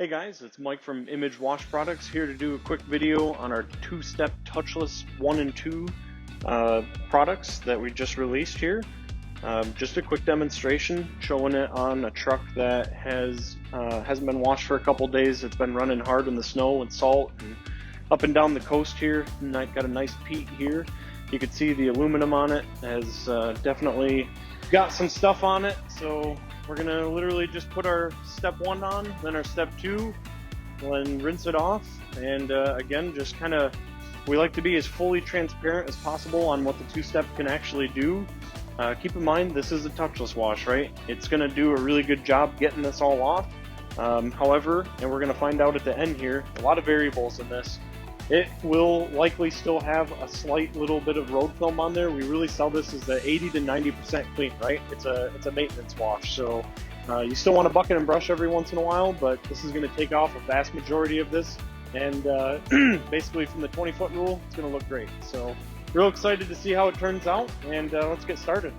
Hey guys, it's Mike from Image Wash Products here to do a quick video on our two-step touchless 1 and 2 products that we just released here. Just a quick demonstration showing it on a truck that hasn't been washed for a couple days. It's been running hard in the snow and salt and up and down the coast here. And I got a nice peat here. You can see the aluminum on it has definitely got some stuff on it. So we're gonna literally just put our step 1 on, then our step 2, and rinse it off. And again, just kind of, we like to be as fully transparent as possible on what the two-step can actually do. Keep in mind, this is a touchless wash, right? It's gonna do a really good job getting this all off. However, and we're gonna find out at the end here, a lot of variables in this. It will likely still have a slight little bit of road film on there. We really sell this as the 80 to 90% clean, right? It's a maintenance wash, so you still want to bucket and brush every once in a while, but this is going to take off a vast majority of this, and basically from the 20-foot rule, it's going to look great. So real excited to see how it turns out, and let's get started.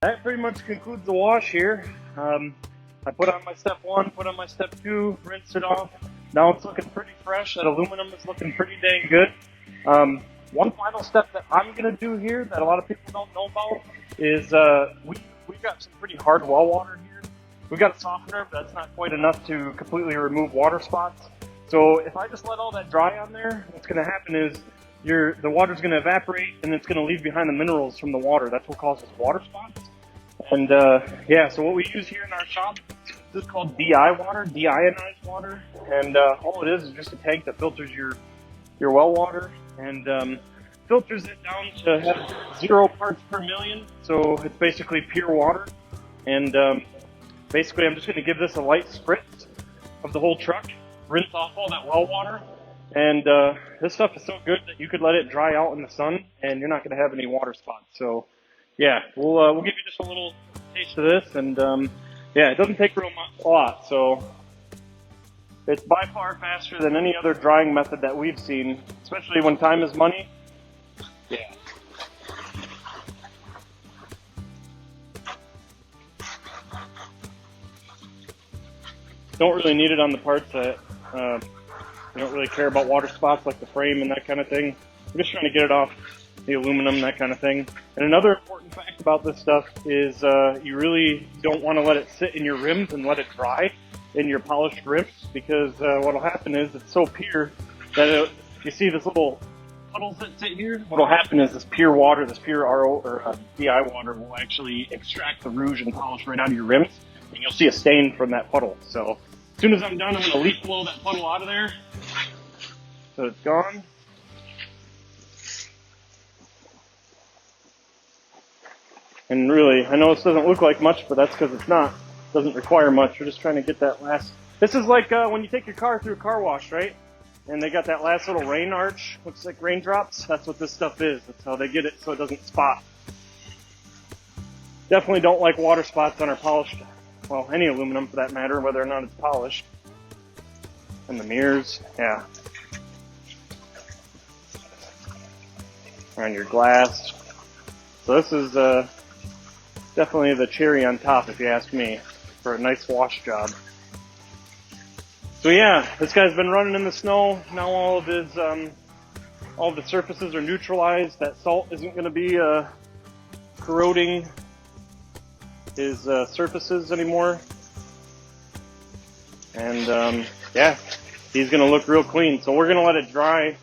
That pretty much concludes the wash here. I put on my step 1, put on my step 2, rinsed it off. Now it's looking pretty fresh. That aluminum is looking pretty dang good. One final step that I'm going to do here that a lot of people don't know about is we've got some pretty hard well water here. We've got a softener, but that's not quite enough to completely remove water spots. So if I just let all that dry on there, what's going to happen is the water's going to evaporate and it's going to leave behind the minerals from the water. That's what causes water spots. And yeah, so what we use here in our shop, this is called DI water, deionized water. And all it is just a tank that filters your well water and filters it down to have 0 parts per million. So it's basically pure water. And basically I'm just going to give this a light spritz of the whole truck, rinse off all that well water. And this stuff is so good that you could let it dry out in the sun and you're not going to have any water spots. So yeah, we'll give you just a little taste of this. And yeah, it doesn't take a lot. So it's by far faster than any other drying method that we've seen, especially when time is money. Yeah. Don't really need it on the parts that you don't really care about water spots like the frame and that kind of thing. I'm just trying to get it off the aluminum, that kind of thing. And another important fact about this stuff is you really don't want to let it sit in your rims and let it dry in your polished rims, because what will happen is it's so pure that you see this little puddles that sit here. What will happen is this pure water, this pure RO or DI water will actually extract the rouge and polish right out of your rims, and you'll see a stain from that puddle. So as soon as I'm done, I'm going to leaf blow that puddle out of there so it's gone. And really, I know this doesn't look like much, but that's because it's not. It doesn't require much. We're just trying to get that last... This is like when you take your car through a car wash, right? And they got that last little rain arch. Looks like raindrops. That's what this stuff is. That's how they get it so it doesn't spot. Definitely don't like water spots on our polished, well, any aluminum for that matter, whether or not it's polished. And the mirrors, yeah. Around your glass. So this is definitely the cherry on top, if you ask me, for a nice wash job. So yeah, this guy's been running in the snow. Now all of the surfaces are neutralized. That salt isn't going to be corroding his surfaces anymore. And yeah, he's going to look real clean. So we're going to let it dry,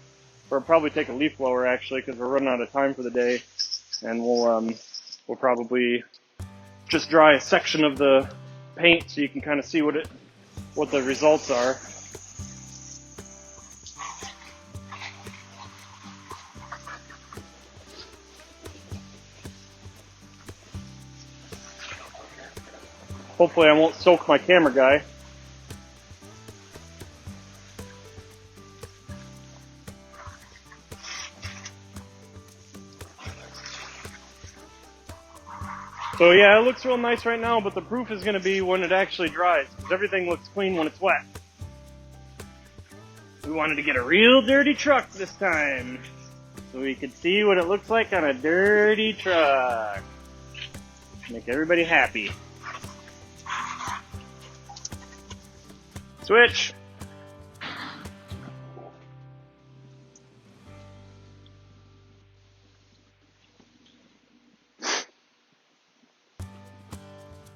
or probably take a leaf blower actually, because we're running out of time for the day. And we'll probably just dry a section of the paint so you can kind of see what the results are. Hopefully I won't soak my camera guy. So yeah, it looks real nice right now, but the proof is going to be when it actually dries, because everything looks clean when it's wet. We wanted to get a real dirty truck this time, so we could see what it looks like on a dirty truck. Make everybody happy. Switch!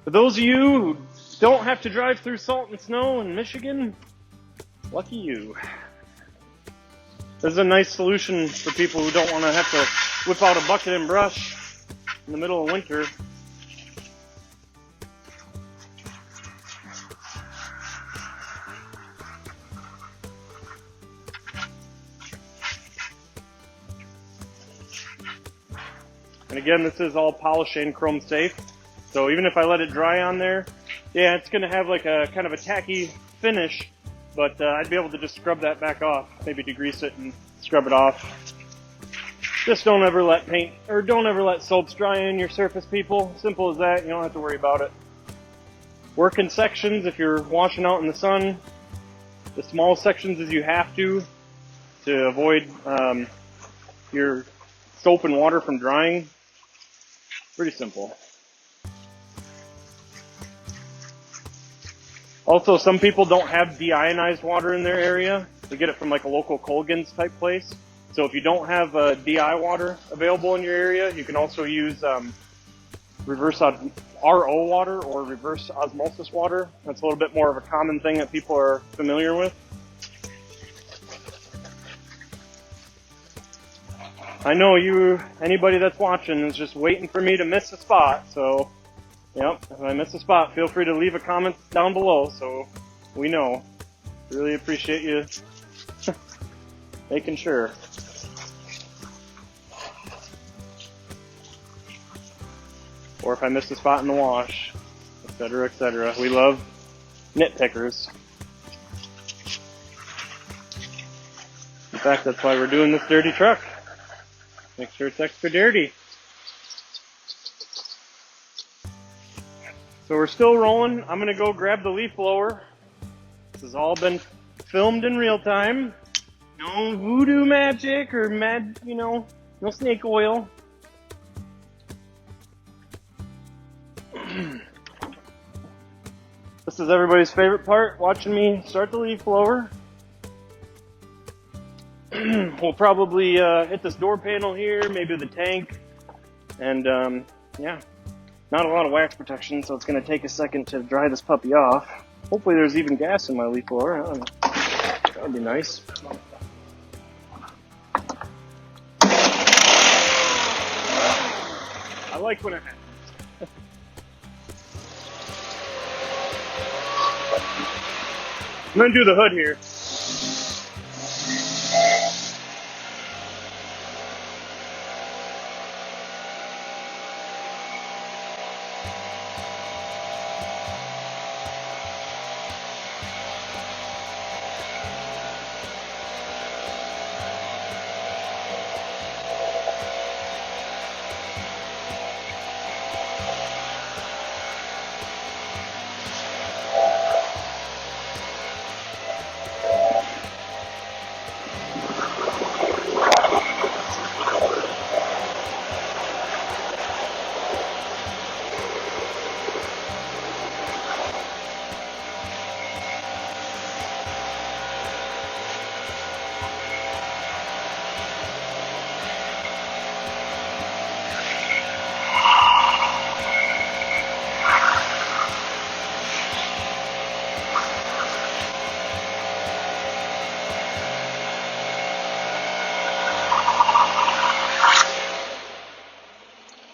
For those of you who don't have to drive through salt and snow in Michigan, lucky you. This is a nice solution for people who don't want to have to whip out a bucket and brush in the middle of winter. And again, this is all polish and chrome safe. So even if I let it dry on there, yeah, it's going to have like a kind of a tacky finish, but I'd be able to just scrub that back off, maybe degrease it and scrub it off. Just don't ever let paint, or don't ever let soaps dry in your surface, people. Simple as that, you don't have to worry about it. Work in sections if you're washing out in the sun, the small sections as you have to avoid your soap and water from drying. Pretty simple. Also, some people don't have deionized water in their area. They get it from like a local Colgan's type place. So if you don't have DI water available in your area, you can also use RO water or reverse osmosis water. That's a little bit more of a common thing that people are familiar with. I know anybody that's watching is just waiting for me to miss a spot, so yep, if I miss a spot, feel free to leave a comment down below so we know. Really appreciate you making sure. Or if I missed a spot in the wash, etc., etc. We love nitpickers. In fact, that's why we're doing this dirty truck. Make sure it's extra dirty. So we're still rolling. I'm gonna go grab the leaf blower. This has all been filmed in real time. No voodoo magic or no snake oil. This is everybody's favorite part, watching me start the leaf blower. We'll probably hit this door panel here, maybe the tank, and yeah, not a lot of wax protection, so it's going to take a second to dry this puppy off. Hopefully there's even gas in my leaf blower. I don't know. That would be nice. I like when it happens. I'm going to do the hood here.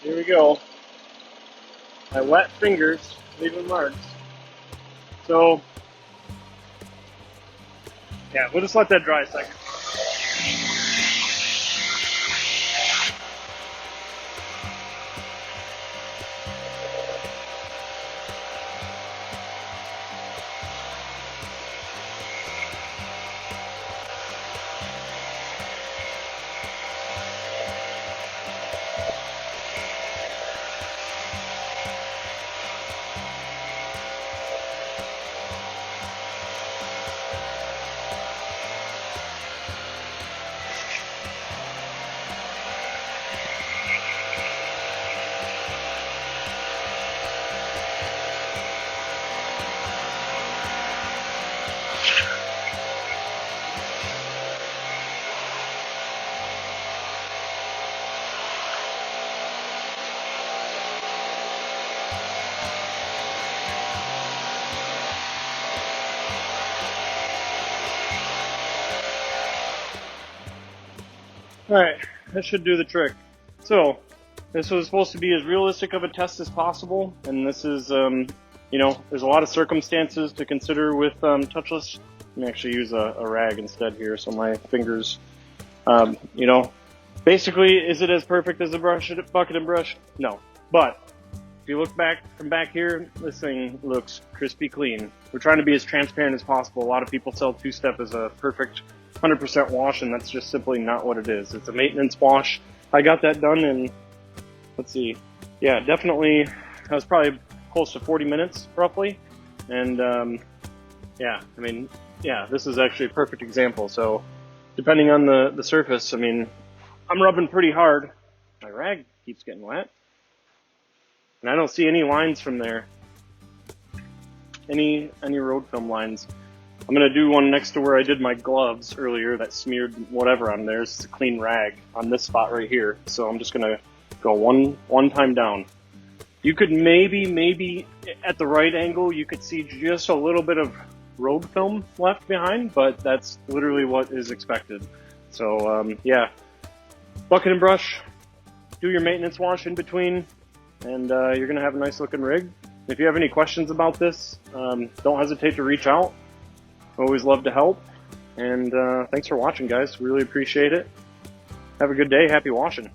Here we go. My wet fingers leaving marks. So, yeah, we'll just let that dry a second. Alright, that should do the trick. So, this was supposed to be as realistic of a test as possible, and this is, there's a lot of circumstances to consider with Touchless. Let me actually use a rag instead here, so my fingers, basically, is it as perfect as a bucket and brush? No. But, if you look back from back here, this thing looks crispy clean. We're trying to be as transparent as possible. A lot of people sell two-step as a perfect 100% wash, and that's just simply not what it is. It's a maintenance wash. I got that done in, let's see, yeah, definitely, that was probably close to 40 minutes, roughly. And, this is actually a perfect example. So, depending on the surface, I'm rubbing pretty hard. My rag keeps getting wet. And I don't see any lines from there. any road film lines. I'm going to do one next to where I did my gloves earlier that smeared whatever on there. It's a clean rag on this spot right here. So I'm just going to go one time down. You could maybe at the right angle, you could see just a little bit of road film left behind, but that's literally what is expected. So yeah, bucket and brush, do your maintenance wash in between, and you're going to have a nice looking rig. If you have any questions about this, don't hesitate to reach out. Always love to help. And thanks for watching, guys. Really appreciate it. Have a good day. Happy washing.